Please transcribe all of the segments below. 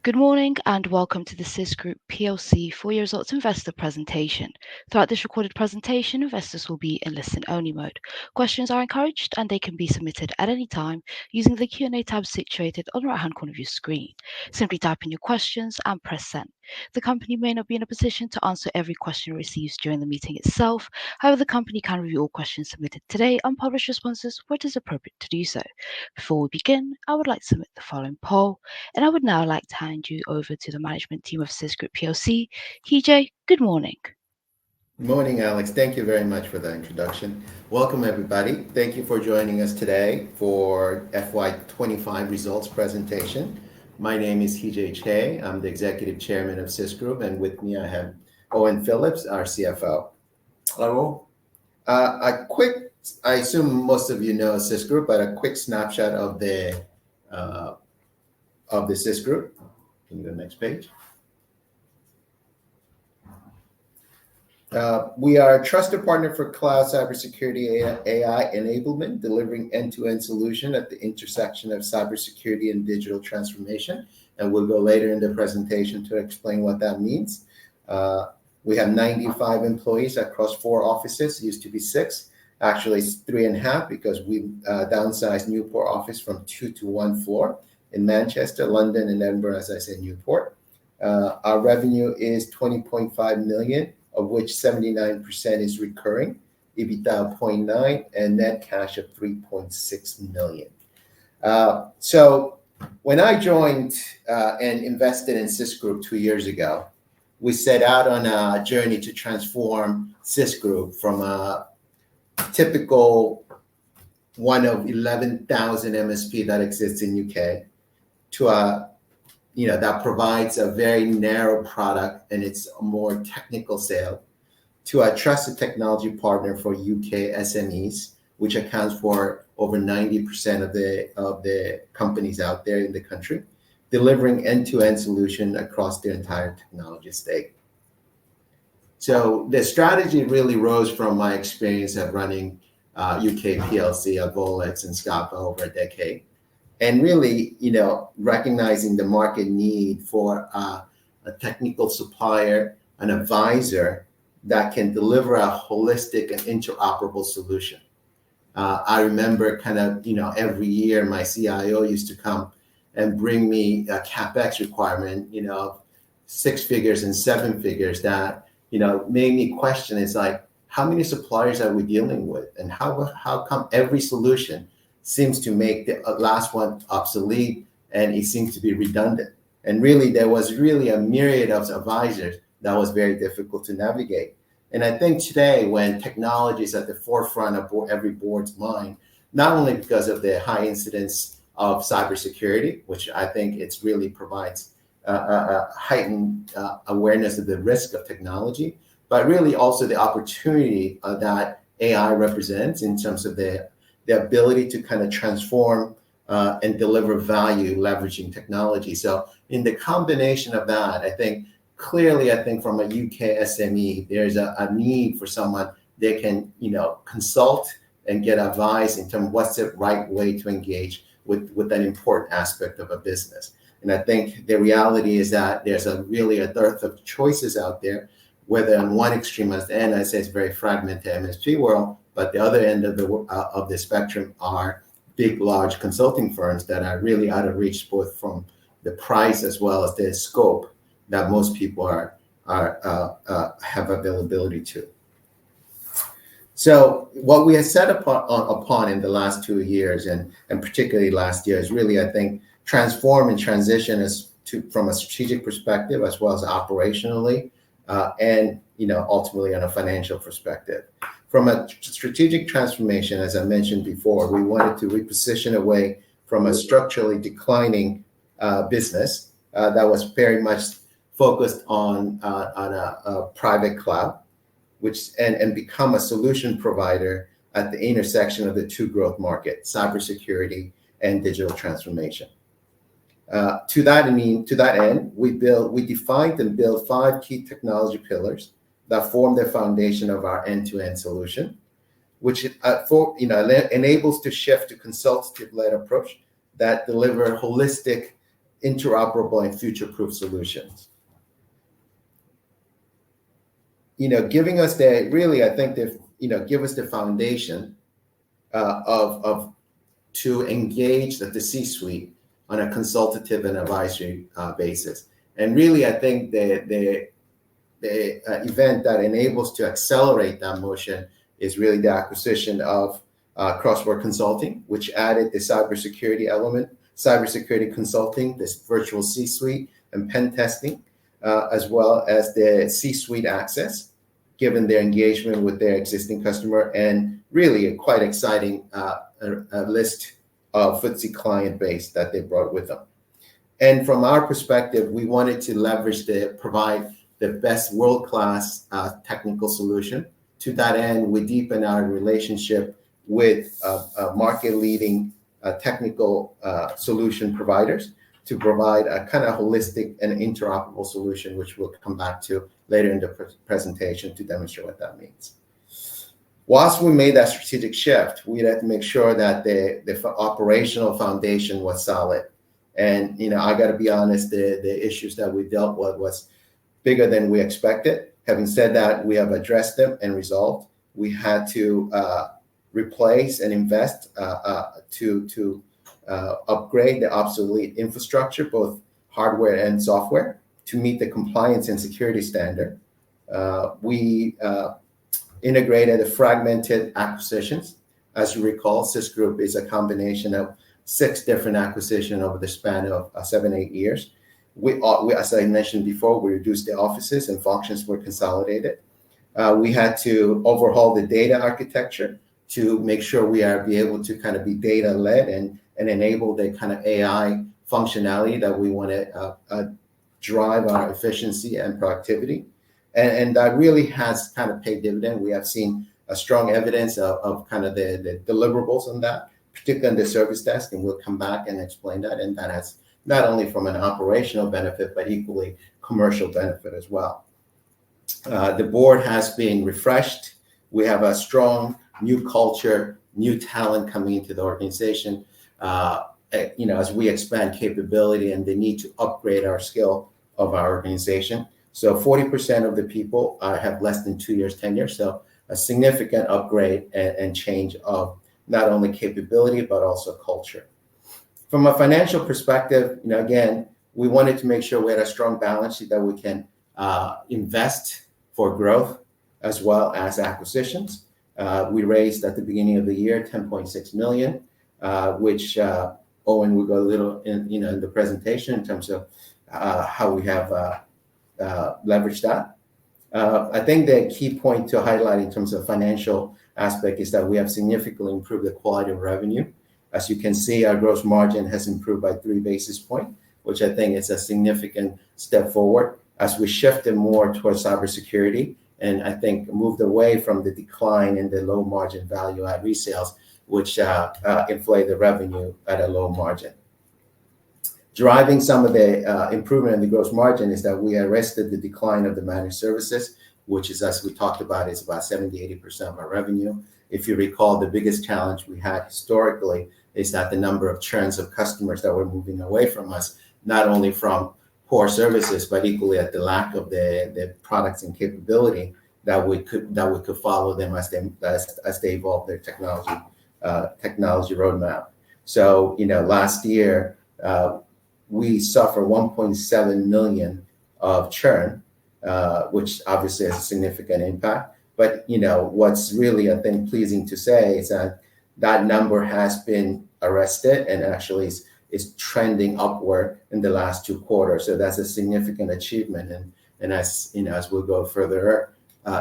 Good morning and welcome to the SYSGROUP PLC full-year results investor presentation. Throughout this recorded presentation, investors will be in listen-only mode. Questions are encouraged and they can be submitted at any time using the Q&A tab situated on the right-hand corner of your screen. Simply type in your questions and press send. The company may not be in a position to answer every question received during the meeting itself. However, the company can review all questions submitted today and publish responses where it is appropriate to do so. Before we begin, I would like to submit the following poll. And I would now like to hand you over to the management team of SYSGROUP PLC. HJ, good morning. Good morning, Alex. Thank you very much for the introduction. Welcome, everybody. Thank you for joining us today for FY25 results presentation. My name is HJ Che. I'm the Executive Chairman of SYSGROUP, and with me I have Owen Phillips, our CFO. Hello. I assume most of you know SYSGROUP, but a quick snapshot of the SYSGROUP. Can you go to the next page? We are a trusted partner for cloud cybersecurity AI enablement, delivering end-to-end solution at the intersection of cybersecurity and digital transformation. And we'll go later in the presentation to explain what that means. We have 95 employees across 4 offices. It used to be 6. Actually, it's 3.5 because we downsized Newport office from 2 to 1 floor in Manchester, London, and Edinburgh, as I said, Newport. Our revenue is 20.5 million, of which 79% is recurring, EBITDA of 0.9, and net cash of 3.6 million. So when I joined and invested in SYSGROUP 2 years ago, we set out on a journey to transform SYSGROUP from a typical one of 11,000 MSP that exists in UK to a that provides a very narrow product and it's a more technical sale, to a trusted technology partner for UK SMEs, which accounts for over 90% of the companies out there in the country, delivering end-to-end solution across the entire technology estate. So the strategy really rose from my experience of running UK PLC at Volex and Scapa over a decade. And really, recognizing the market need for a technical supplier, an advisor that can deliver a holistic and interoperable solution. I remember every year my CIO used to come and bring me a CapEx requirement, 6 figures and 7 figures that, made me question, it's like, how many suppliers are we dealing with? And how come every solution seems to make the last one obsolete and it seems to be redundant? And really, there was really a myriad of advisors that was very difficult to navigate. And I think today, when technology is at the forefront of every board's mind, not only because of the high incidence of cybersecurity, which I think it's really provides a heightened awareness of the risk of technology, but really also the opportunity that AI represents in terms of the ability to kind of transform and deliver value leveraging technology. So in the combination of that, I think from a UK SME, there's a need for someone they can, consult and get advice in terms of what's the right way to engage with an important aspect of a business. And I think the reality is that there's really a dearth of choices out there, whether on one extreme, as I say, it's very fragmented MSP world, but the other end of the spectrum are big, large consulting firms that are really out of reach, both from the price as well as the scope that most people have availability to. So what we have set upon in the last 2 years, and particularly last year, is really, I think, transform and transition from a strategic perspective as well as operationally, and ultimately on a financial perspective. From a strategic transformation, as I mentioned before, we wanted to reposition away from a structurally declining business that was very much focused on a private cloud, and become a solution provider at the intersection of the 2 growth markets, cybersecurity and digital transformation. To that end, we defined and built 5 key technology pillars that form the foundation of our end-to-end solution, which enables to shift to consultative-led approach that deliver holistic interoperable and future-proof solutions. Giving us the really, I think give us the foundation to engage the C-suite on a consultative and advisory basis. And really, I think the event that enables to accelerate that motion is really the acquisition of Crossword Consulting, which added the cybersecurity element, cybersecurity consulting, this virtual C-suite and pen testing, as well as the C-suite access, given their engagement with their existing customer, and really a quite exciting a list of FTSE client base that they brought with them. And from our perspective, we wanted to provide the best world-class technical solution. To that end, we deepen our relationship with market-leading technical solution providers to provide a kind of holistic and interoperable solution, which we'll come back to later in the presentation to demonstrate what that means. Whilst we made that strategic shift, we had to make sure that the operational foundation was solid. And I got to be honest, the issues that we dealt with was bigger than we expected. Having said that, we have addressed them and resolved. We had to replace and invest to upgrade the obsolete infrastructure, both hardware and software, to meet the compliance and security standard. We integrated the fragmented acquisitions. As you recall, SYSGROUP is a combination of 6 different acquisitions over the span of 7-8 years. We, as I mentioned before, we reduced the offices and functions were consolidated. We had to overhaul the data architecture to make sure we be able to kind of be data-led and enable the kind of AI functionality that we want to drive our efficiency and productivity. And that really has kind of paid dividend. We have seen a strong evidence of kind of the deliverables on that, particularly on the service desk, and we'll come back and explain that. And that has not only from an operational benefit, but equally commercial benefit as well. The board has been refreshed. We have a strong new culture, new talent coming into the organization. As we expand capability and the need to upgrade our skill of our organization. So 40% of the people have less than 2 years tenure. So a significant upgrade and change of not only capability, but also culture. From a financial perspective, again, we wanted to make sure we had a strong balance sheet that we can invest for growth as well as acquisitions. We raised at the beginning of the year 10.6 million, which Owen will go a little in the presentation in terms of how we have leveraged that. I think the key point to highlight in terms of financial aspect is that we have significantly improved the quality of revenue. As you can see, our gross margin has improved by 3 basis points, which I think is a significant step forward as we shifted more towards cybersecurity, and I think moved away from the decline in the low margin value add resales, which inflate the revenue at a low margin. Driving some of the improvement in the gross margin is that we arrested the decline of the managed services, which is, as we talked about, is about 70-80% of our revenue. If you recall, the biggest challenge we had historically is that the number of churns of customers that were moving away from us, not only from poor services, but equally at the lack of the products and capability that we could follow them as they evolve their technology roadmap. So last year we suffered 1.7 million of churn, which obviously has a significant impact. But what's really, I think, pleasing to say is that number has been arrested and actually is trending upward in the last 2 quarters. So that's a significant achievement. And as we'll go further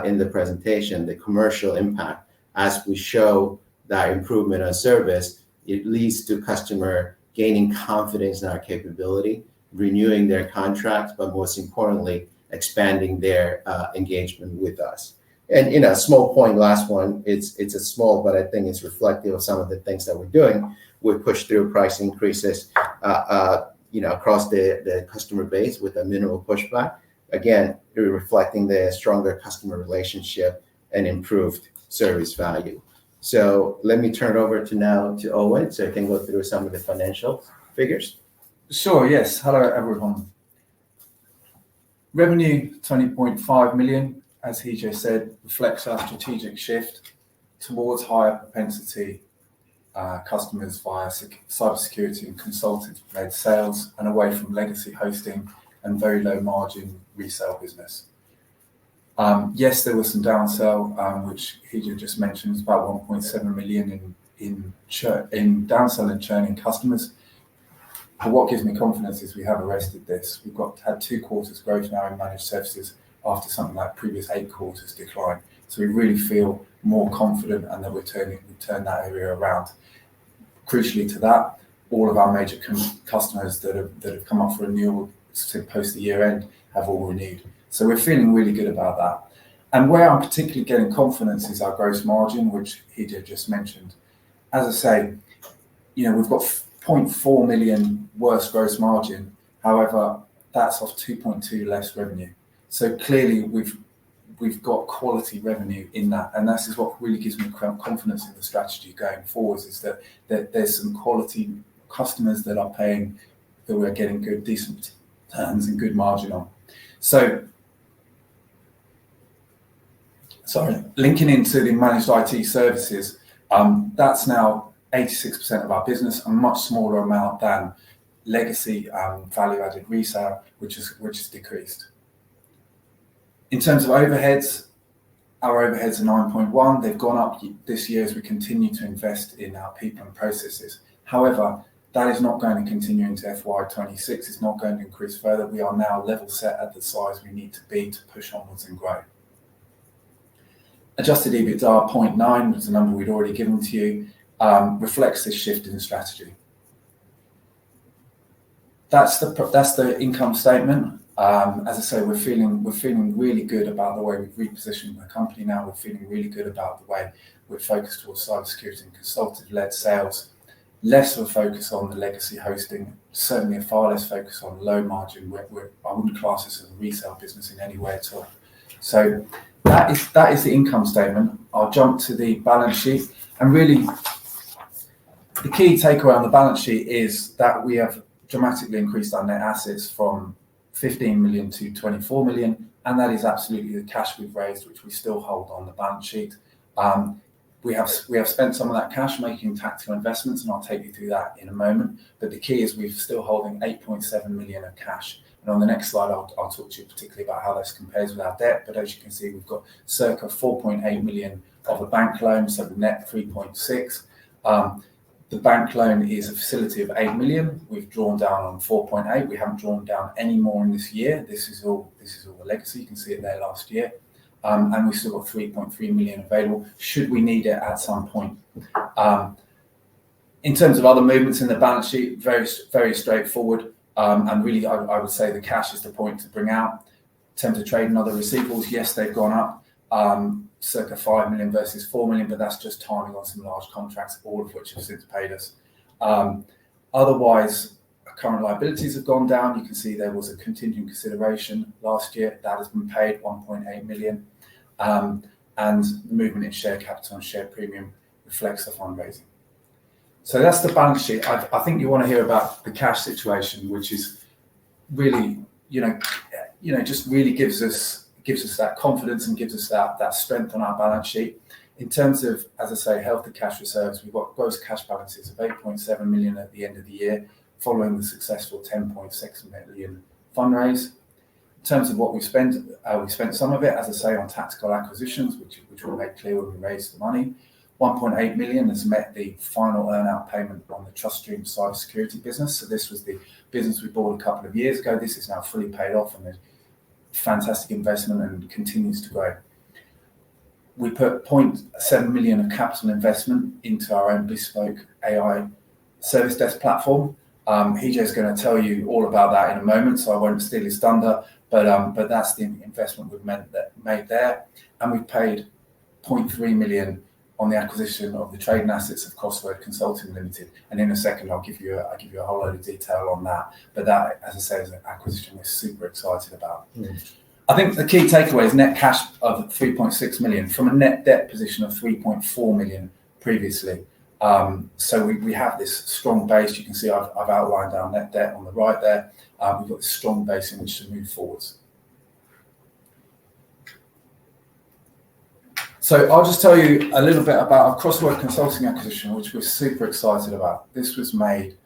in the presentation, the commercial impact, as we show that improvement on service, it leads to customer gaining confidence in our capability, renewing their contracts, but most importantly, expanding their engagement with us. And a small point, last one, it's a small, but I think it's reflective of some of the things that we're doing. We pushed through price increases, across the customer base with a minimal pushback. Again, reflecting the stronger customer relationship and improved service value. So let me turn it over to Owen so I can go through some of the financial figures. Sure, yes. Hello, everyone. Revenue 20.5 million, as he just said, reflects our strategic shift towards higher propensity customers via cybersecurity and consultant-led sales and away from legacy hosting and very low margin resale business. Yes, there was some downsell, which he just mentioned, is about 1.7 million in downsell and churning customers. But what gives me confidence is we have arrested this. We've had 2 quarters growth now in managed services after something like previous 8 quarters decline. So we really feel more confident and that we've turned that area around. Crucially to that, all of our major customers that have come up for renewal post the year end have all renewed. So we're feeling really good about that. And where I'm particularly getting confidence is our gross margin, which he just mentioned. As I say, we've got 0.4 million worse gross margin. However, that's off 2.2 less revenue. So clearly we've got quality revenue in that, and this is what really gives me confidence in the strategy going forwards, is that there's some quality customers that are paying, that we're getting good, decent returns and good margin on. So, linking into the managed IT services, that's now 86% of our business, a much smaller amount than legacy value-added resale, which has decreased. In terms of overheads, our overheads are 9.1. They've gone up this year as we continue to invest in our people and processes. However, that is not going to continue into FY26. It's not going to increase further. We are now level set at the size we need to be to push onwards and grow. Adjusted EBITDA 0.9, which is a number we'd already given to you, reflects this shift in strategy. That's the income statement. As I say, we're feeling really good about the way we've repositioned the company now. We're feeling really good about the way we're focused towards cybersecurity and consultative-led sales. Less of a focus on the legacy hosting, certainly a far less focus on low margin. I wouldn't class this as a resale business in any way at all. So that is the income statement. I'll jump to the balance sheet, and really the key takeaway on the balance sheet is that we have dramatically increased our net assets from 15 million to 24 million, and that is absolutely the cash we've raised, which we still hold on the balance sheet. We have spent some of that cash making tactical investments, and I'll take you through that in a moment. But the key is we're still holding 8.7 million of cash. And on the next slide, I'll talk to you particularly about how this compares with our debt. But as you can see, we've got circa 4.8 million of a bank loan, so net 3.6. The bank loan is a facility of 8 million. We've drawn down on 4.8. We haven't drawn down any more in this year. This is all the legacy. You can see it there last year. And we've still got 3.3 million available should we need it at some point. In terms of other movements in the balance sheet, very, very straightforward. And really, I would say the cash is the point to bring out. In terms of trade and other receivables, yes, they've gone up. Circa 5 million versus 4 million, but that's just timing on some large contracts, all of which have since paid us. Otherwise, current liabilities have gone down. You can see there was a contingent consideration last year that has been paid, 1.8 million. And movement in share capital and share premium reflects the fundraising. So that's the balance sheet. I think you want to hear about the cash situation, which is really, just really gives us that confidence and gives us that strength on our balance sheet. In terms of, as I say, healthy cash reserves, we've got gross cash balances of 8.7 million at the end of the year, following the successful 10.6 million fundraise. In terms of what we spent some of it, as I say, on tactical acquisitions, which we made clear when we raised the money. 1.8 million has met the final earnout payment on the TrustStream cybersecurity business. So this was the business we bought a couple of years ago. This is now fully paid off and a fantastic investment and continues to grow. We put 0.7 million of capital investment into our own bespoke AI service desk platform. Hijay is going to tell you all about that in a moment, so I won't steal his thunder. But that's the investment we've made there, and we've paid 0.3 million on the acquisition of the trading assets of Crossword Consulting Limited. And in a second, I'll give you a whole load of detail on that. But that, as I say, is an acquisition we're super excited about. I think the key takeaway is net cash of 3.6 million from a net debt position of 3.4 million previously. So we have this strong base. You can see I've outlined our net debt on the right there. We've got this strong base in which to move forwards. So I'll just tell you a little bit about our Crossword consulting acquisition, which we're super excited about. This was made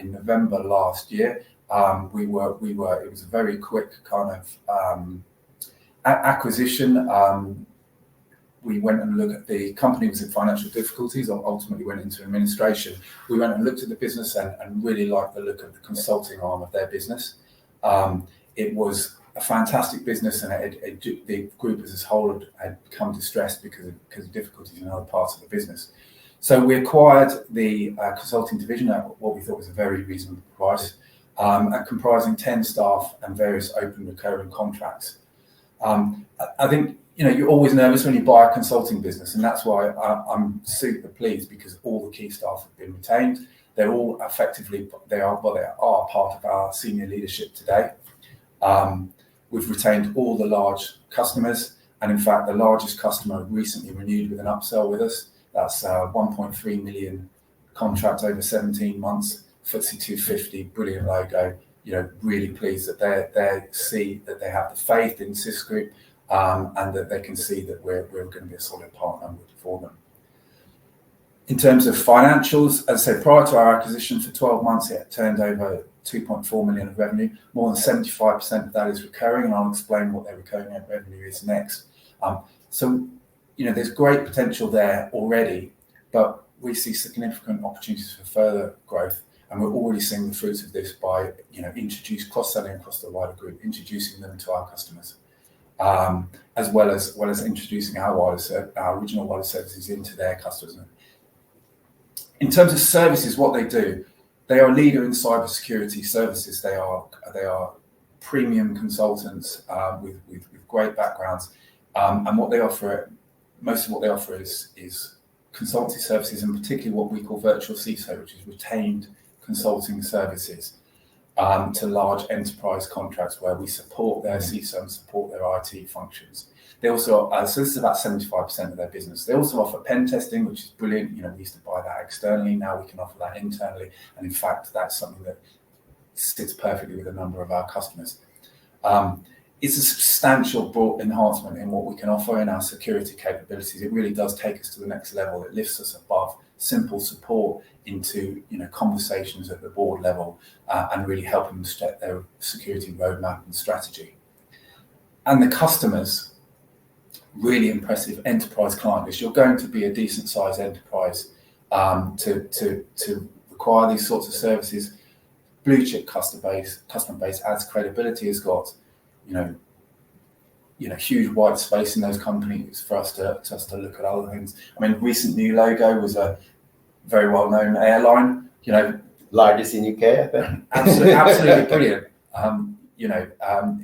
in November last year. It was a very quick kind of acquisition. We went and looked at the company was in financial difficulties, or ultimately went into administration. We went and looked at the business and really liked the look of the consulting arm of their business. It was a fantastic business, and the group as a whole had become distressed because of difficulties in other parts of the business. So we acquired the consulting division at what we thought was a very reasonable price, comprising 10 staff and various open recurring contracts. I think you're always nervous when you buy a consulting business, and that's why I'm super pleased, because all the key staff have been retained. They're all effectively they are part of our senior leadership today. We've retained all the large customers, and in fact, the largest customer recently renewed with an upsell with us. That's a 1.3 million contract over 17 months, FTSE 250, brilliant logo. Really pleased that they see that they have the faith in SYSGROUP, and that they can see that we're going to be a solid partner for them. In terms of financials, as I said, prior to our acquisition, for 12 months, it turned over 2.4 million of revenue. More than 75% of that is recurring, and I'll explain what their recurring revenue is next. So, there's great potential there already, but we see significant opportunities for further growth, and we're already seeing the fruits of this by, introduce cross-selling across the wider group, introducing them to our customers, as well as introducing our original wireless services into their customers. In terms of services, what they do, they are a leader in cybersecurity services. They are premium consultants with great backgrounds, and what they offer, most of what they offer is consultancy services, and particularly what we call virtual CISO, which is retained consulting services to large enterprise contracts where we support their CISO and support their IT functions. They also, so this is about 75% of their business. They also offer pen testing, which is brilliant. We used to buy that externally. Now we can offer that internally. And in fact, that's something that sits perfectly with a number of our customers. It's a substantial broad enhancement in what we can offer in our security capabilities. It really does take us to the next level. It lifts us above simple support into conversations at the board level, and really helping them set their security roadmap and strategy. And the customers, really impressive enterprise client list. You're going to be a decent sized enterprise to require these sorts of services. Blue chip customer base adds credibility, has got huge white space in those companies for us to look at other things. I mean, recent new logo was a very well known airline. Largest in UK, I think. Absolutely brilliant.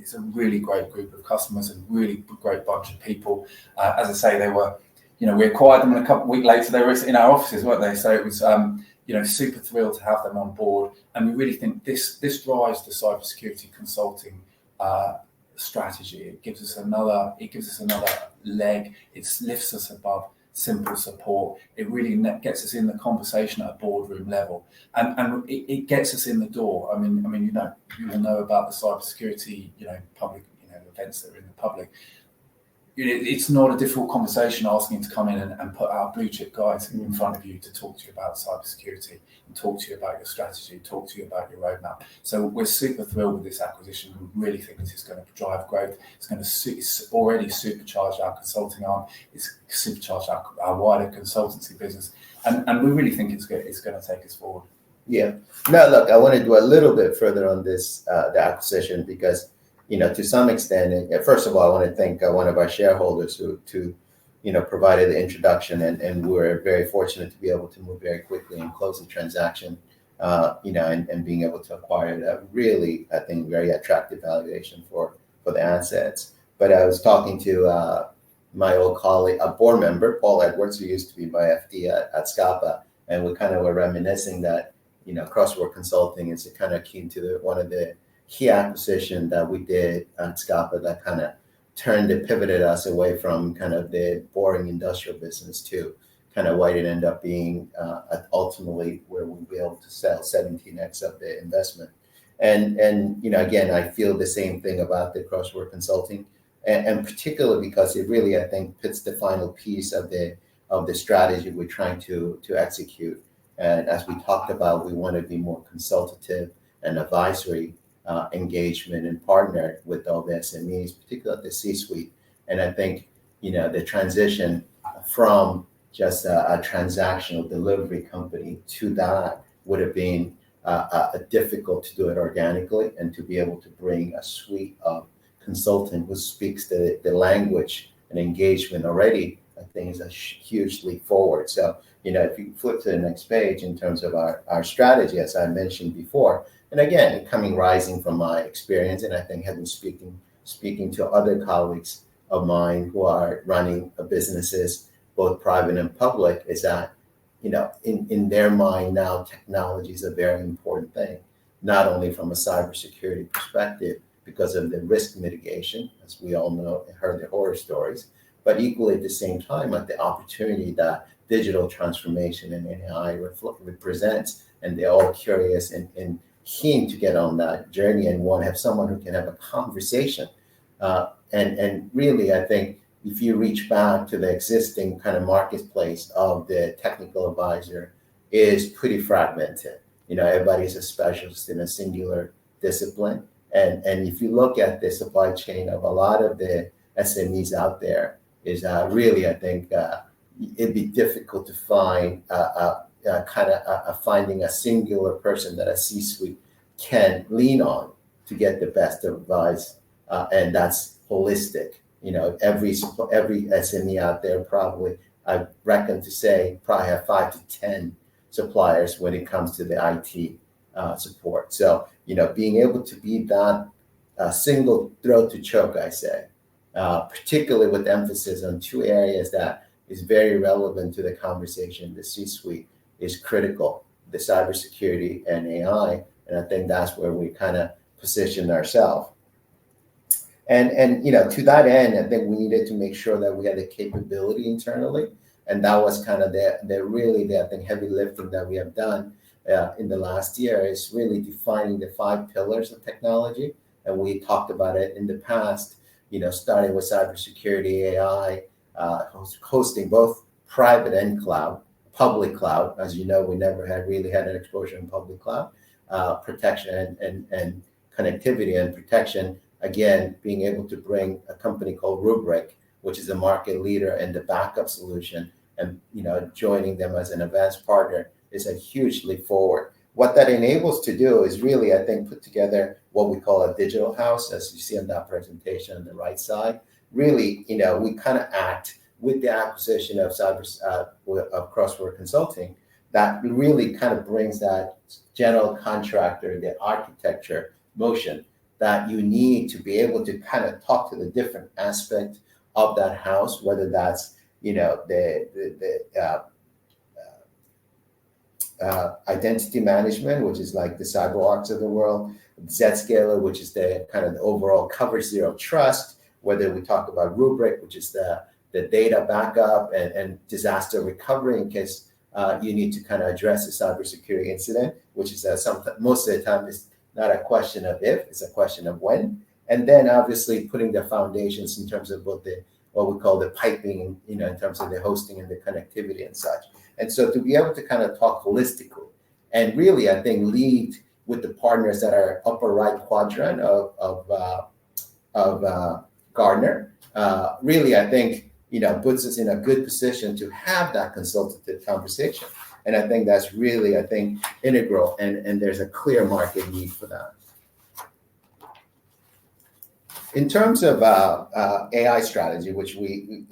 It's a really great group of customers and really great bunch of people. As I say, they were, we acquired them, and a week later they were in our offices, weren't they? So it was, super thrilled to have them on board. And we really think this drives the cybersecurity consulting strategy. It gives us another leg. It lifts us above simple support. It really gets us in the conversation at a boardroom level, and it gets us in the door. I mean, you will know about the cybersecurity, public, events that are in the public. It's not a difficult conversation asking to come in and put our blue chip guys in front of you to talk to you about cybersecurity and talk to you about your strategy, talk to you about your roadmap. So we're super thrilled with this acquisition. We really think this is going to drive growth. It's already supercharged our consulting arm. It's supercharged our wider consultancy business, and we really think it's going to take us forward. Yeah. Now, look, I want to do a little bit further on this the acquisition, because to some extent, first of all, I want to thank one of our shareholders who provided the introduction, and we're very fortunate to be able to move very quickly and close the transaction, and being able to acquire it at really, I think, very attractive valuation for the assets. But I was talking to my old colleague, a board member, Paul Edwards, who used to be my FD at SCAPA, and we kind of were reminiscing that, Crossword Consulting is kind of keen to one of the key acquisition that we did at SCAPA that kind of pivoted us away from kind of the boring industrial business to kind of what it ended up being ultimately, where we'll be able to sell 17x of the investment. And again, I feel the same thing about the Crossword Consulting, and particularly because it really, I think, puts the final piece of the strategy we're trying to execute. And as we talked about, we want to be more consultative and advisory engagement and partner with all the SMEs, particularly at the C-suite. And I think, the transition from just a transactional delivery company to that would have been difficult to do it organically, and to be able to bring a suite of consultant who speaks the language and engagement already, I think is a huge leap forward. So, if you flip to the next page in terms of our strategy, as I mentioned before, and again, rising from my experience, and I think having speaking to other colleagues of mine who are running businesses, both private and public, is that, in their mind now, technology is a very important thing, not only from a cybersecurity perspective because of the risk mitigation, as we all know and heard the horror stories, but equally at the same time, at the opportunity that digital transformation and AI represents. And they're all curious and keen to get on that journey and want to have someone who can have a conversation. And really, I think if you reach back to the existing kind of marketplace of the technical advisor, is pretty fragmented. Everybody's a specialist in a singular discipline. And if you look at the supply chain of a lot of the SMEs out there, is really, I think, it'd be difficult to find finding a singular person that a C-suite can lean on to get the best advice, and that's holistic. Every SME out there probably, I reckon to say, probably have 5 to 10 suppliers when it comes to the IT support. So, being able to be that single throat to choke, I say, particularly with emphasis on two areas that is very relevant to the conversation, the C-suite, is critical: the cybersecurity and AI. And I think that's where we kind of position ourselves. And to that end, I think we needed to make sure that we had the capability internally, and that was kind of the I think heavy lifting that we have done in the last year, is really defining the 5 pillars of technology. And we talked about it in the past, starting with cybersecurity, AI, hosting both private and cloud, public cloud. As you know, we never really had an exposure in public cloud, protection and connectivity and protection. Again, being able to bring a company called Rubrik, which is a market leader in the backup solution, and joining them as an advanced partner is a huge leap forward. What that enables to do is really, I think, put together what we call a digital house, as you see on that presentation on the right side. Really, we kind of act with the acquisition of Crossword Consulting, that really kind of brings that general contractor, the architecture motion that you need to be able to kind of talk to the different aspect of that house, whether that's identity management, which is like the CyberArks of the world, Zscaler, which is the kind of the overall cover zero trust, whether we talk about Rubrik, which is the data backup and disaster recovery in case you need to kind of address a cybersecurity incident, which is most of the time is not a question of if, it's a question of when. And then obviously putting the foundations in terms of both what we call the piping, in terms of the hosting and the connectivity and such. And so to be able to kind of talk holistically and really, I think, lead with the partners that are upper right quadrant of Gartner, really, I think, puts us in a good position to have that consultative conversation. And I think that's really, integral, and there's a clear market need for that. In terms of AI strategy, which we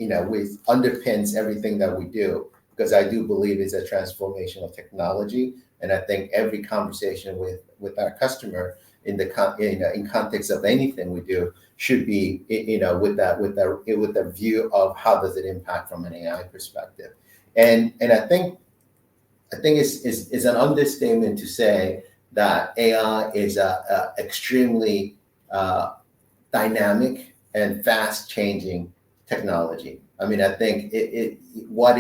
underpins everything that we do, because I do believe it's a transformational technology, and I think every conversation with our customer in context of anything we do should be with the view of how does it impact from an AI perspective, and I think it's an understatement to say that AI is a extremely dynamic and fast changing technology. I mean, I think what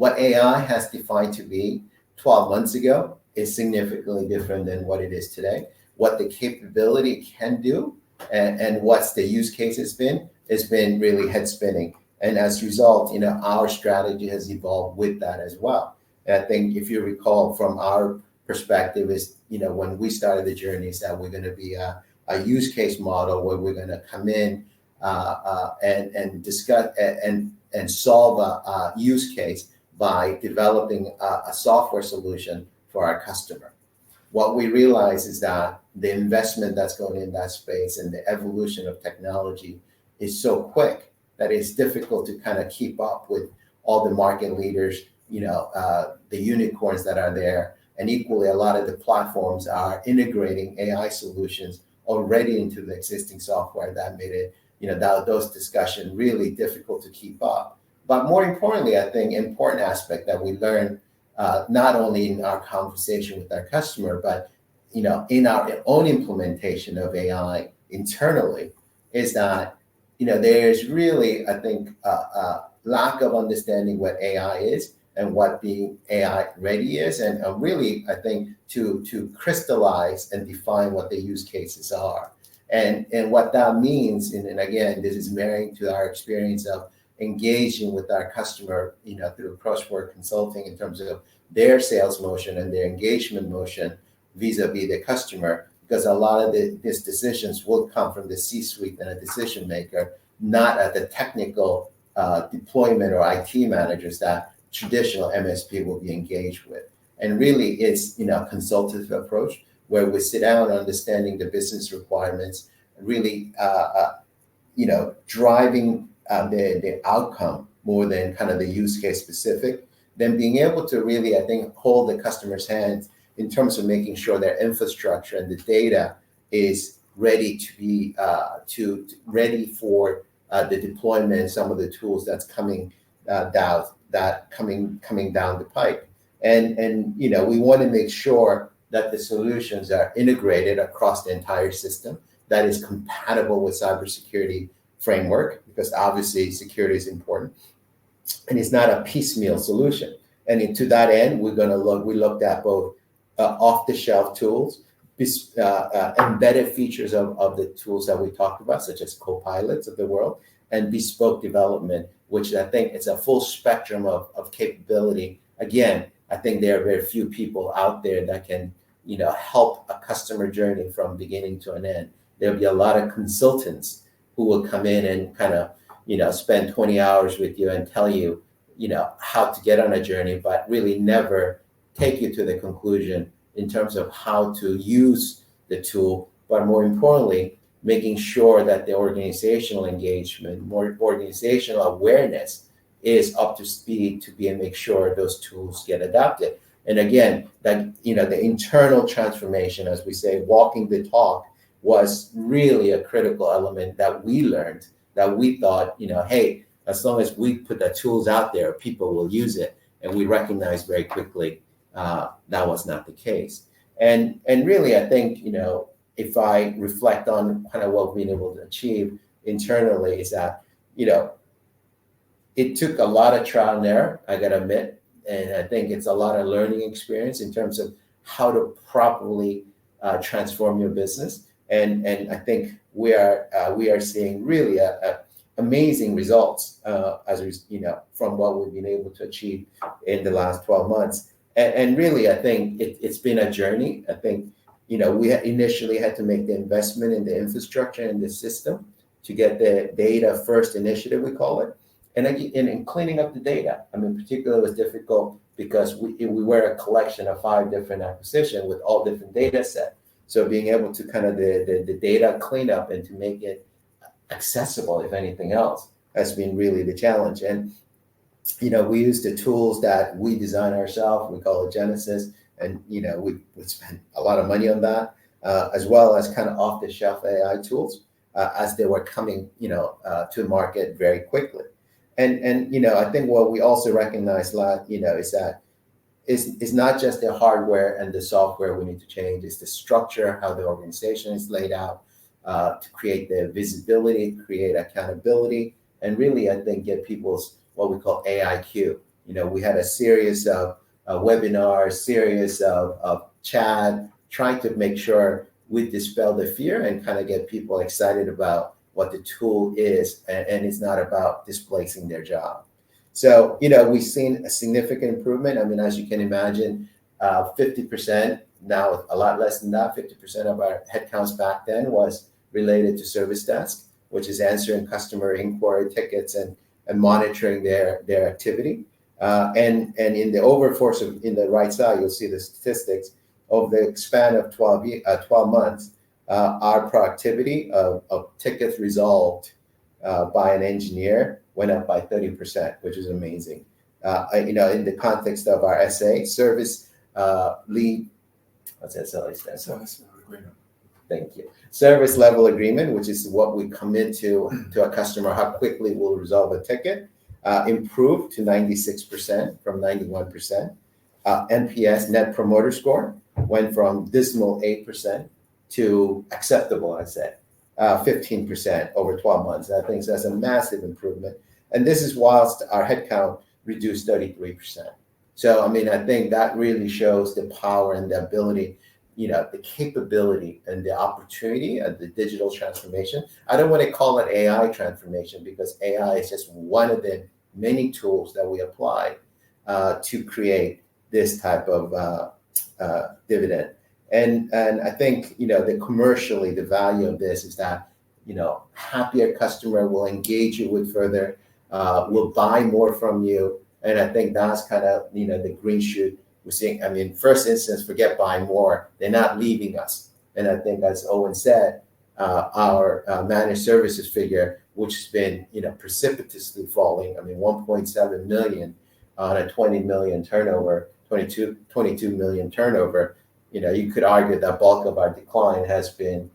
what AI has defined to be 12 months ago is significantly different than what it is today. What the capability can do and what's the use case has been really head spinning. And as a result, our strategy has evolved with that as well. And I think if you recall from our perspective is, when we started the journey is that we're going to be a use case model where we're going to come in and discuss and solve a use case by developing a software solution for our customer. What we realize is that the investment that's going in that space and the evolution of technology is so quick that it's difficult to kind of keep up with all the market leaders, the unicorns that are there. And equally, a lot of the platforms are integrating AI solutions already into the existing software that made it, those discussions really difficult to keep up. But more importantly, I think important aspect that we learned not only in our conversation with our customer, but in our own implementation of AI internally, is that there's really, I think, a lack of understanding what AI is and what being AI ready is, and really, I think, to crystallize and define what the use cases are, and what that means. And again, this is marrying to our experience of engaging with our customer, through Crossword consulting in terms of their sales motion and their engagement motion vis-a-vis the customer, because a lot of these decisions will come from the C-suite and a decision maker, not at the technical deployment or IT managers that traditional MSP will be engaged with. And really, it's a consultative approach where we sit down understanding the business requirements, really driving the outcome more than kind of the use case specific, then being able to really, I think, hold the customer's hands in terms of making sure their infrastructure and the data is ready to be ready for the deployment, some of the tools that's coming down the pipe. And we want to make sure that the solutions are integrated across the entire system, that is compatible with cybersecurity framework, because obviously security is important, and it's not a piecemeal solution. And to that end, we looked at both off-the-shelf tools, embedded features of the tools that we talked about, such as co-pilots of the world, and bespoke development, which I think it's a full spectrum of capability. Again, I think there are very few people out there that can, help a customer journey from beginning to an end. There'll be a lot of consultants who will come in and kind of, spend 20 hours with you and tell you, how to get on a journey, but really never take you to the conclusion in terms of how to use the tool, but more importantly, making sure that the organizational engagement, more organizational awareness is up to speed to be and make sure those tools get adopted. And again, that the internal transformation, as we say, walking the talk, was really a critical element that we learned, that we thought, hey, as long as we put the tools out there, people will use it. And we recognized very quickly that was not the case. And really, I think, if I reflect on kind of what we've been able to achieve internally, is that, it took a lot of trial and error, I gotta admit, and I think it's a lot of learning experience in terms of how to properly transform your business. And I think we are seeing really amazing results from what we've been able to achieve in the last 12 months. And really, I think it's been a journey. I think, we initially had to make the investment in the infrastructure and the system to get the data first initiative, we call it. And in cleaning up the data, particularly was difficult because we were a collection of 5 different acquisitions with all different data sets. So being able to kind of the data cleanup and to make it accessible, if anything else, has been really the challenge. And, we use the tools that we design ourselves. We call it Genesis. And, we spent a lot of money on that, as well as kind of off-the-shelf AI tools as they were coming, to market very quickly. And I think what we also recognize, is that it's not just the hardware and the software we need to change. It's the structure, how the organization is laid out, to create the visibility, create accountability, and really, I think, get people's what we call AIQ, we had a series of webinars, series of chat, trying to make sure we dispel the fear and kind of get people excited about what the tool is, and it's not about displacing their job. So, we've seen a significant improvement. I mean, as you can imagine, 50%, now a lot less than that, 50% of our headcounts back then was related to service desk, which is answering customer inquiry tickets and monitoring their activity. And in the overforce in the right side, you'll see the statistics of the span of 12 months. Our productivity of tickets resolved by an engineer went up by 30%, which is amazing. In the context of our SA, service lead, what's that? Service level agreement. Thank you. Service level agreement, which is what we commit to a customer, how quickly we'll resolve a ticket, improved to 96% from 91%. NPS, Net Promoter Score, went from dismal 8% to acceptable, I'd say, 15% over 12 months. I think that's a massive improvement. And this is whilst our headcount reduced 33%. So, I mean, I think that really shows the power and the ability, the capability and the opportunity of the digital transformation. I don't want to call it AI transformation, because AI is just one of the many tools that we apply to create this type of dividend. And I think, commercially, the value of this is that, happier customer will engage you with further, will buy more from you. And I think that's kind of, the green shoot we're seeing. I mean, first instance, forget buying more. They're not leaving us. And I think, as Owen said, our managed services figure, which has been, precipitously falling. I mean, 1.7 million on a 20 million turnover, 22 million turnover. You could argue that bulk of our decline has been,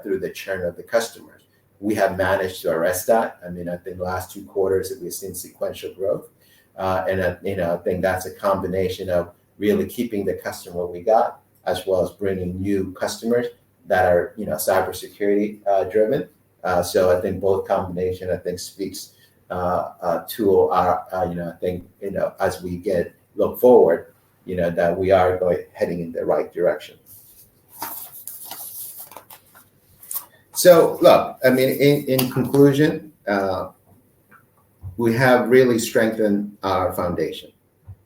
through the churn of the customers. We have managed to arrest that. I mean, I think the last 2 quarters that we've seen sequential growth. And, I think that's a combination of really keeping the customer we got, as well as bringing new customers that are, cybersecurity driven. So I think both combination, speaks to our, I think, as we look forward, that we are heading in the right direction. So look, I mean, in conclusion, we have really strengthened our foundation.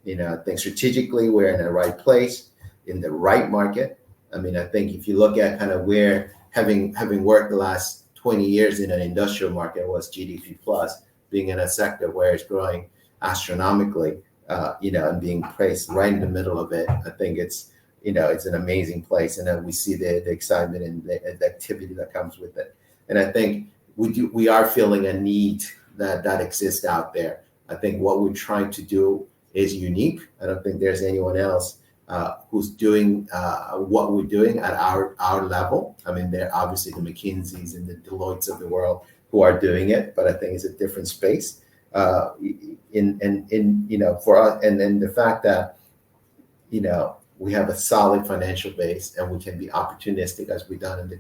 I think strategically we're in the right place, in the right market. I mean, I think if you look at kind of where having worked the last 20 years in an industrial market was GDP plus, being in a sector where it's growing astronomically, and being placed right in the middle of it, I think it's an amazing place. And then we see the excitement and the activity that comes with it. And I think we are feeling a need that exists out there. I think what we're trying to do is unique. I don't think there's anyone else who's doing what we're doing at our level. I mean, there are obviously the McKinseys and the Deloittes of the world who are doing it, but I think it's a different space. For us, and then the fact that we have a solid financial base and we can be opportunistic, as we've done in the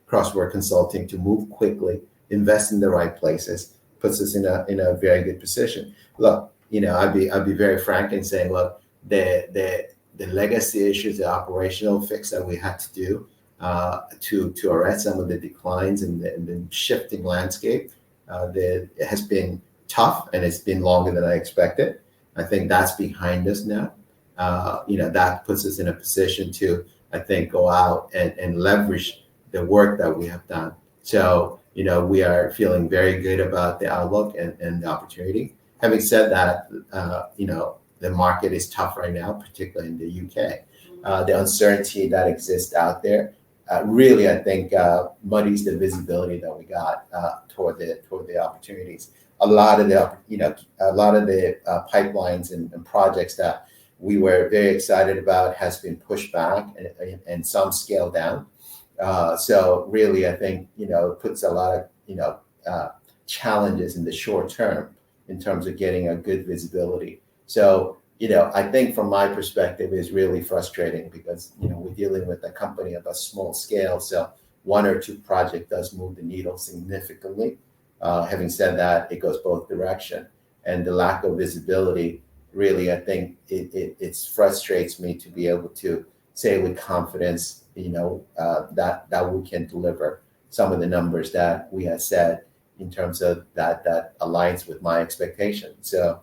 Crossword consulting, to move quickly, invest in the right places, puts us in a very good position. Look, I'd be very frank in saying, look, the legacy issues, the operational fix that we had to do to arrest some of the declines in the shifting landscape, it has been tough, and it's been longer than I expected. I think that's behind us now. That puts us in a position to, I think, go out and leverage the work that we have done. So, we are feeling very good about the outlook and the opportunity. Having said that, the market is tough right now, particularly in the UK. The uncertainty that exists out there really, I think, muddies the visibility that we got toward the opportunities. A lot of the pipelines and projects that we were very excited about has been pushed back and some scaled down. So really, I think, it puts a lot of, challenges in the short term in terms of getting a good visibility. So, I think from my perspective, it's really frustrating because, we're dealing with a company of a small scale. So 1 or 2 projects does move the needle significantly. Having said that, it goes both directions. And the lack of visibility really, I think it frustrates me to be able to say with confidence, that we can deliver some of the numbers that we had said in terms of that aligns with my expectation. So,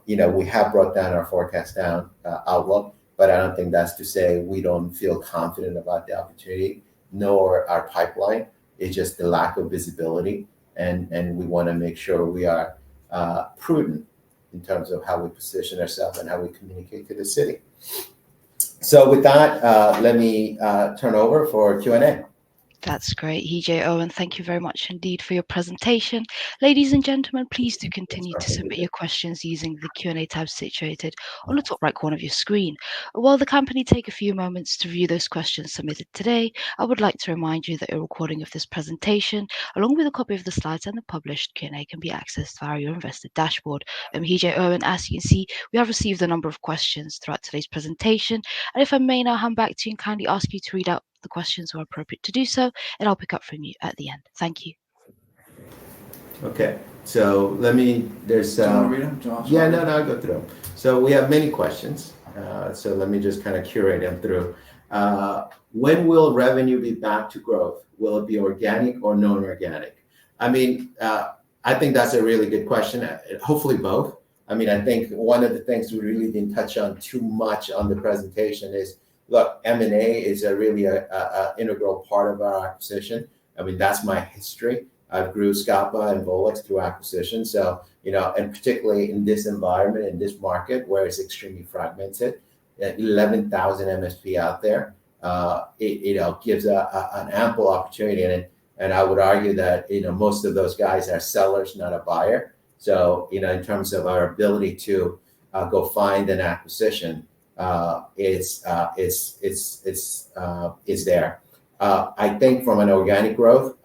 we have brought down our forecast down outlook, but I don't think that's to say we don't feel confident about the opportunity, nor our pipeline. It's just the lack of visibility, and we want to make sure we are prudent in terms of how we position ourselves and how we communicate to the city. So with that, let me turn over for Q&A. That's great, EJ Owen. Thank you very much indeed for your presentation. Ladies and gentlemen, please do continue to submit your questions using the Q&A tab situated on the top right corner of your screen. While the company take a few moments to review those questions submitted today, I would like to remind you that a recording of this presentation, along with a copy of the slides and the published Q&A, can be accessed via your investor dashboard. EJ Owen, as you can see, we have received a number of questions throughout today's presentation. And if I may now hand back to you and kindly ask you to read out the questions where appropriate to do so, and I'll pick up from you at the end. Thank you. Okay, so there's Do you want to read them? No, I'll go through them. So we have many questions. So let me just kind of curate them through. When will revenue be back to growth? Will it be organic or non-organic? I think that's a really good question. Hopefully both. I think one of the things we really didn't touch on too much on the presentation is, look, M&A is a really integral part of our acquisition. That's my history. I've grew Scapa and Volex through acquisition. So, and particularly in this environment, in this market where it's extremely fragmented, 11,000 MSP out there, it gives an ample opportunity. And I would argue that, most of those guys are sellers, not a buyer. So, in terms of our ability to go find an acquisition, is there. I think from an organic growth,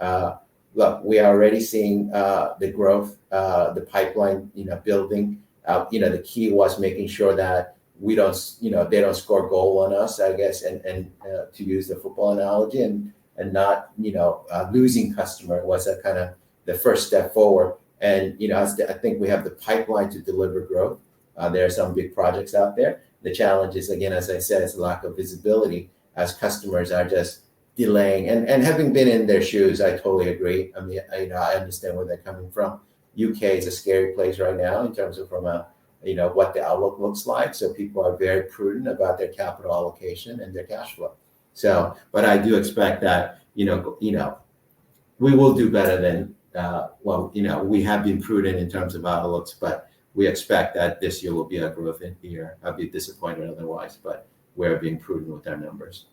look, we are already seeing the growth, the pipeline, building. The key was making sure that we don't, they don't score goal on us, I guess, and to use the football analogy, and not, losing customer was a kind of the first step forward. And I think we have the pipeline to deliver growth. There are some big projects out there. The challenge is, again, as I said, it's a lack of visibility as customers are just delaying. And having been in their shoes, I totally agree. I understand where they're coming from. UK is a scary place right now in terms of from what the outlook looks like. So people are very prudent about their capital allocation and their cash flow. So, but I do expect that, we will do better than, we have been prudent in terms of outlooks, but we expect that this year will be a growth year. I'd be disappointed otherwise, but we're being prudent with our numbers.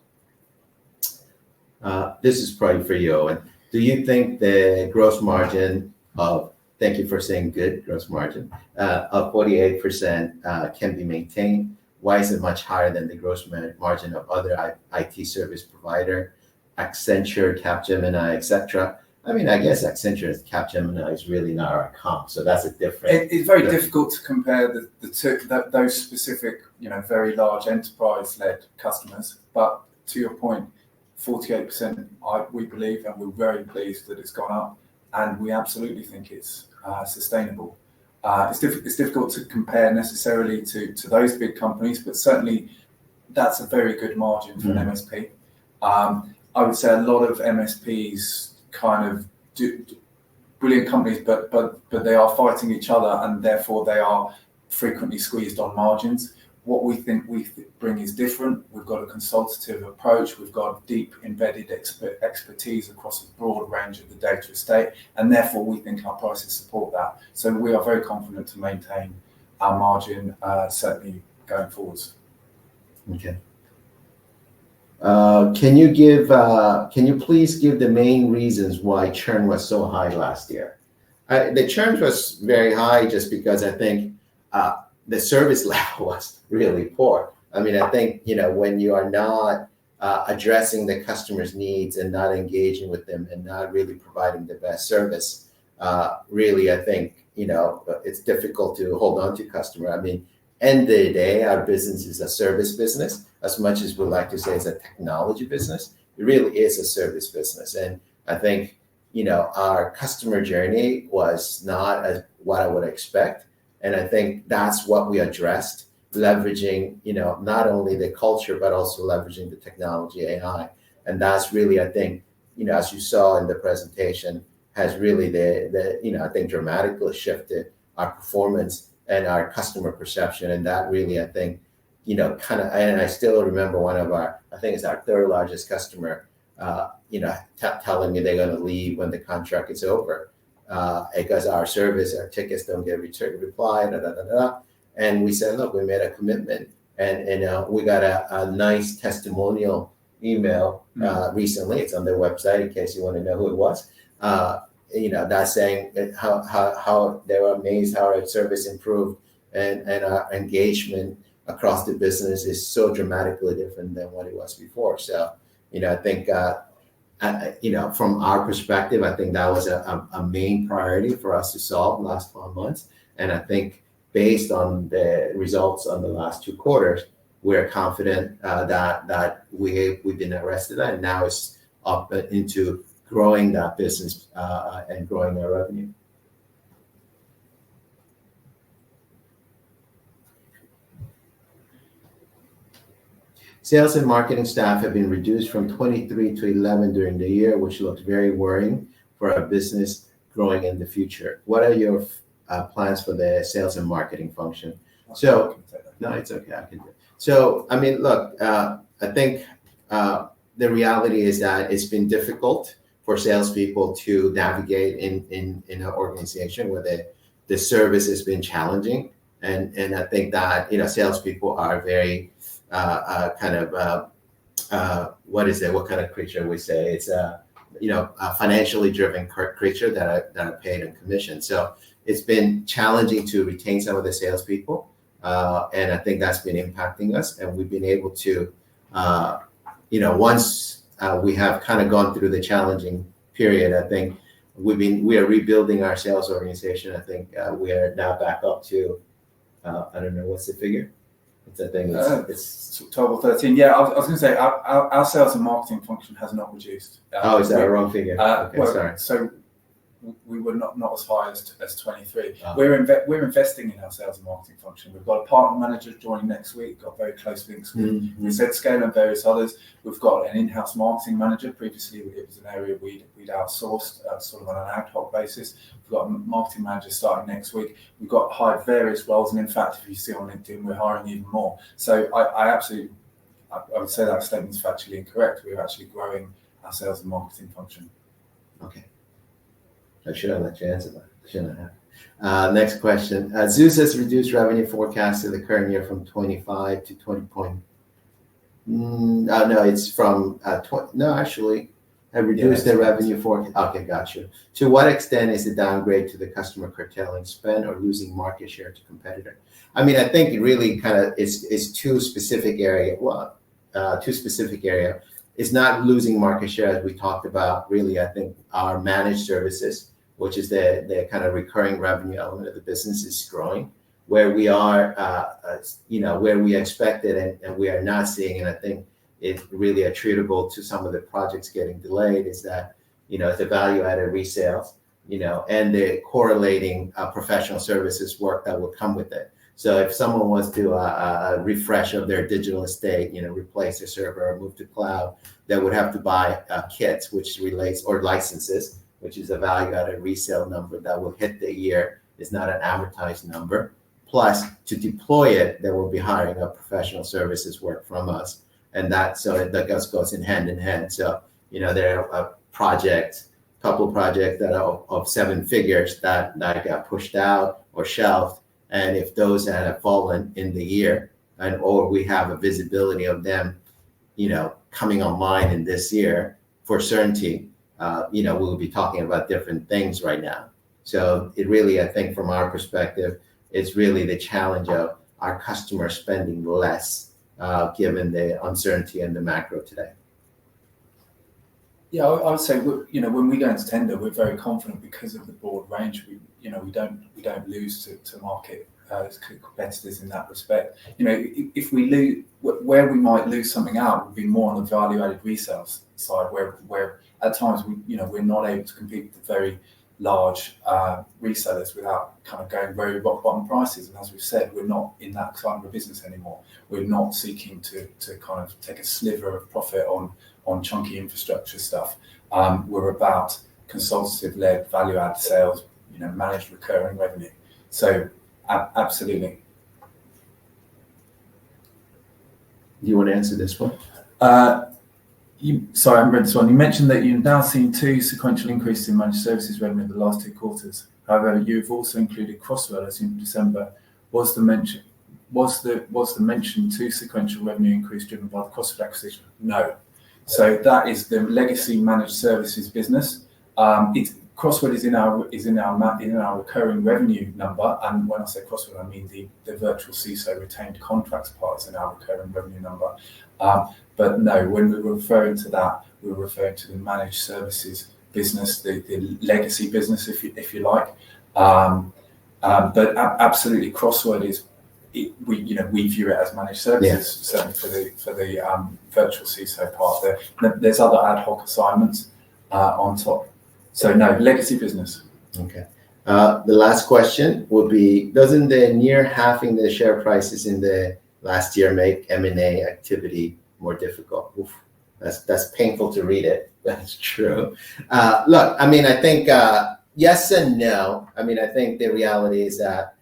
This is probably for you, Owen. Do you think the gross margin thank you for saying good gross margin, of 48% can be maintained? Why is it much higher than the gross margin of other IT service provider, Accenture, Capgemini, etc.? I guess Accenture and Capgemini is really not our comp, so that's a different. It's very difficult to compare the two, those specific, very large enterprise-led customers. But to your point, 48%, we believe, and we're very pleased that it's gone up, and we absolutely think it's sustainable. It's difficult to compare necessarily to those big companies, but certainly that's a very good margin for an MSP. I would say a lot of MSPs kind of do brilliant companies, but they are fighting each other, and therefore they are frequently squeezed on margins. What we think we bring is different. We've got a consultative approach. We've got deep embedded expertise across a broad range of the data estate, and therefore we think our prices support that. So we are very confident to maintain our margin, certainly going forwards. Okay. Can you please give the main reasons why churn was so high last year? The churn was very high just because I think the service level was really poor. I think, when you are not addressing the customer's needs and not engaging with them and not really providing the best service, really, I think, it's difficult to hold on to customer. End of the day, our business is a service business. As much as we like to say it's a technology business, it really is a service business. And I think, our customer journey was not as what I would expect. And I think that's what we addressed, leveraging, not only the culture, but also leveraging the technology, AI. And that's really, I think, as you saw in the presentation, has really I think dramatically shifted our performance and our customer perception. And that really, I think, and I still remember one of I think it's our third largest customer, telling me they're going to leave when the contract is over, because our tickets don't get replied, And we said, look, we made a commitment, and we got a nice testimonial email recently. It's on their website in case you want to know who it was. That's saying how they were amazed how our service improved, and our engagement across the business is so dramatically different than what it was before. So, I think, from our perspective, I think that was a main priority for us to solve last 12 months. And I think based on the results on the last 2 quarters, we're confident that we've been arrested, and now it's up into growing that business and growing our revenue. Sales and marketing staff have been reduced from 23 to 11 during the year, which looks very worrying for our business growing in the future. What are your plans for the sales and marketing function? So, no, it's okay. I can do it. So, I mean, look, I think the reality is that it's been difficult for salespeople to navigate in an organization where the service has been challenging. And I think that, salespeople are very what kind of creature we say? It's a financially driven creature that are paid in commission. So it's been challenging to retain some of the salespeople, and I think that's been impacting us. And we've been able to, once we have kind of gone through the challenging period, I think we are rebuilding our sales organization. I think we are now back up to, I don't know what's the figure. I think it's 12 or 13. Yeah, I was going to say our sales and marketing function has not reduced. Is that a wrong figure? Okay, sorry. So we were not as high as 23. We're investing in our sales and marketing function. We've got a partner manager joining next week. Got very close links with SYSGROUP and various others. We've got an in-house marketing manager. Previously, it was an area we'd outsourced sort of on an ad hoc basis. We've got a marketing manager starting next week. We've got hired various roles, and in fact, if you see on LinkedIn, we're hiring even more. So I would say that statement is factually incorrect. We're actually growing our sales and marketing function. Okay. I should have let you answer that. Shouldn't have. Next question. Zeus has reduced revenue forecast in the current year from 25 to 20. No, it's from 20. No, actually, have reduced the revenue forecast. Okay, got you. To what extent is the downgrade to the customer curtailing spend or losing market share to competitor? I mean, I think it really kind of is two specific area. Well, two specific area. It's not losing market share as we talked about. Really, I think our managed services, which is the kind of recurring revenue element of the business, is growing. Where we are, where we expected and we are not seeing, and I think it's really attributable to some of the projects getting delayed, is that, the value-added resales, and the correlating professional services work that will come with it. So if someone wants to do a refresh of their digital estate, replace their server or move to cloud, they would have to buy kits, which relates, or licenses, which is a value-added resale number that will hit the year. It's not an amortized number. Plus, to deploy it, they will be hiring a professional services work from us, and that goes in hand. So there are couple projects that are of 7 figures that got pushed out or shelved. And if those that have fallen in the year, or we have a visibility of them, coming online in this year for certainty, we'll be talking about different things right now. So it really, I think from our perspective, it's really the challenge of our customers spending less, given the uncertainty and the macro today. Yeah, I would say, when we go into tender, we're very confident because of the broad range. We don't lose to market competitors in that respect. If we lose, where we might lose something out would be more on the value-added resales side, where at times we're not able to compete with the very large resellers without kind of going very rock bottom prices. And as we've said, we're not in that kind of a business anymore. We're not seeking to kind of take a sliver of profit on chunky infrastructure stuff. We're about consultative-led value-add sales, managed recurring revenue. So absolutely. You want to answer this one? Sorry, I haven't read this one. You mentioned that you've now seen 2 sequential increases in managed services revenue in the last 2 quarters. However, you've also included Crossword as in December. Was the mentioned 2 sequential revenue increase driven by the Crossword acquisition? No. So that is the legacy managed services business. Crossword is in our recurring revenue number, and when I say Crossword, I mean the virtual CISO retained contracts part is in our recurring revenue number. But no, when we were referring to that, we were referring to the managed services business, the legacy business, if you like. But absolutely, Crossword is. We view it as managed services, certainly for the virtual CISO part. There's other ad hoc assignments on top. So no, legacy business. Okay. The last question would be: doesn't the near halving the share prices in the last year make M&A activity more difficult? Oof, that's painful to read it. That's true. Look, I mean, I think yes and no. I mean, I think the reality is that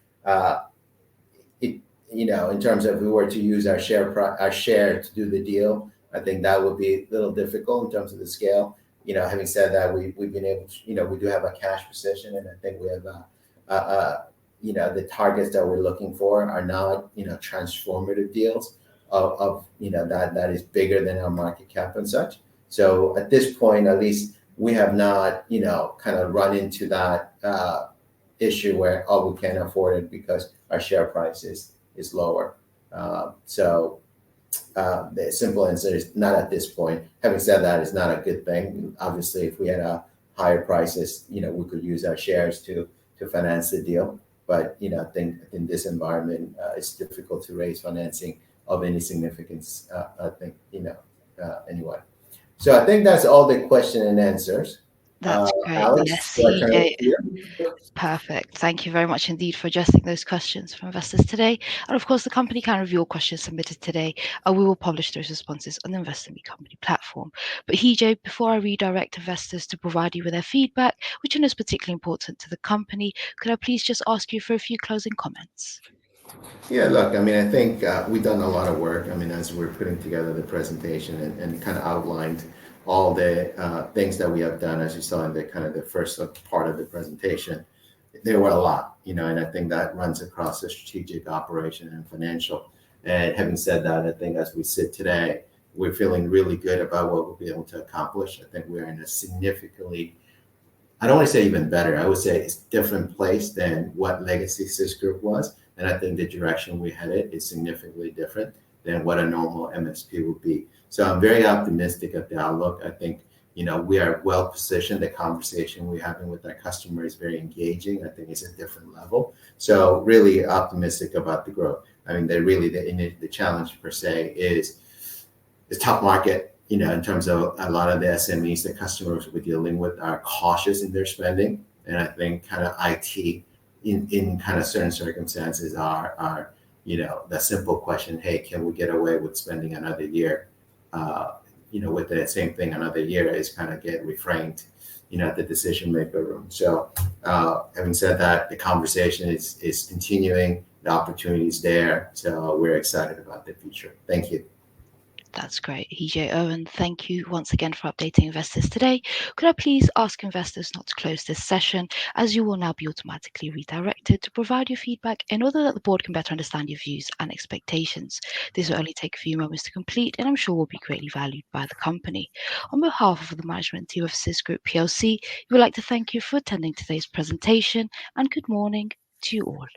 in terms of if we were to use our share to do the deal, I think that would be a little difficult in terms of the scale. Having said that, we've been able to, we do have a cash position, and I think we have the targets that we're looking for are not, transformative deals of that is bigger than our market cap and such. So at this point, at least we have not, kind of run into that issue where, we can't afford it because our share price is lower. The simple answer is not at this point. Having said that, it's not a good thing. Obviously, if we had a higher prices, we could use our shares to finance the deal. But I think in this environment, it's difficult to raise financing of any significance. I think anyway. So I think that's all the question and answers. That's great. Alex, Yes, perfect. Thank you very much indeed for addressing those questions from investors today. And of course, the company can review all questions submitted today, and we will publish those responses on the Investor Meet Company platform. But Hije, before I redirect investors to provide you with their feedback, which I know is particularly important to the company, could I please just ask you for a few closing comments? Yeah, look, I mean, I think we've done a lot of work. I mean, as we're putting together the presentation and kind of outlined all the things that we have done, as you saw in the kind of the first part of the presentation, there were a lot, and I think that runs across the strategic, operation, and financial. And having said that, I think as we sit today, we're feeling really good about what we'll be able to accomplish. I think we're in a significantly, I don't want to say even better, I would say it's a different place than what legacy SYSGROUP was. And I think the direction we headed is significantly different than what a normal MSP would be. So I'm very optimistic at the outlook. I think, we are well positioned. The conversation we're having with our customer is very engaging. I think it's a different level. So really optimistic about the growth. I mean, the challenge per se is the top market, in terms of a lot of the SMEs, the customers we're dealing with are cautious in their spending. And I think kind of IT in kind of certain circumstances are the simple question, hey, can we get away with spending another year? With the same thing another year is kind of get reframed, at the decision maker room. So having said that, the conversation is continuing, the opportunity is there. So we're excited about the future. Thank you. That's great. Hije Owen, thank you once again for updating investors today. Could I please ask investors not to close this session, as you will now be automatically redirected to provide your feedback in order that the board can better understand your views and expectations. This will only take a few moments to complete, and I'm sure will be greatly valued by the company. On behalf of the management team of SYSGROUP PLC, we would like to thank you for attending today's presentation, and good morning to you all.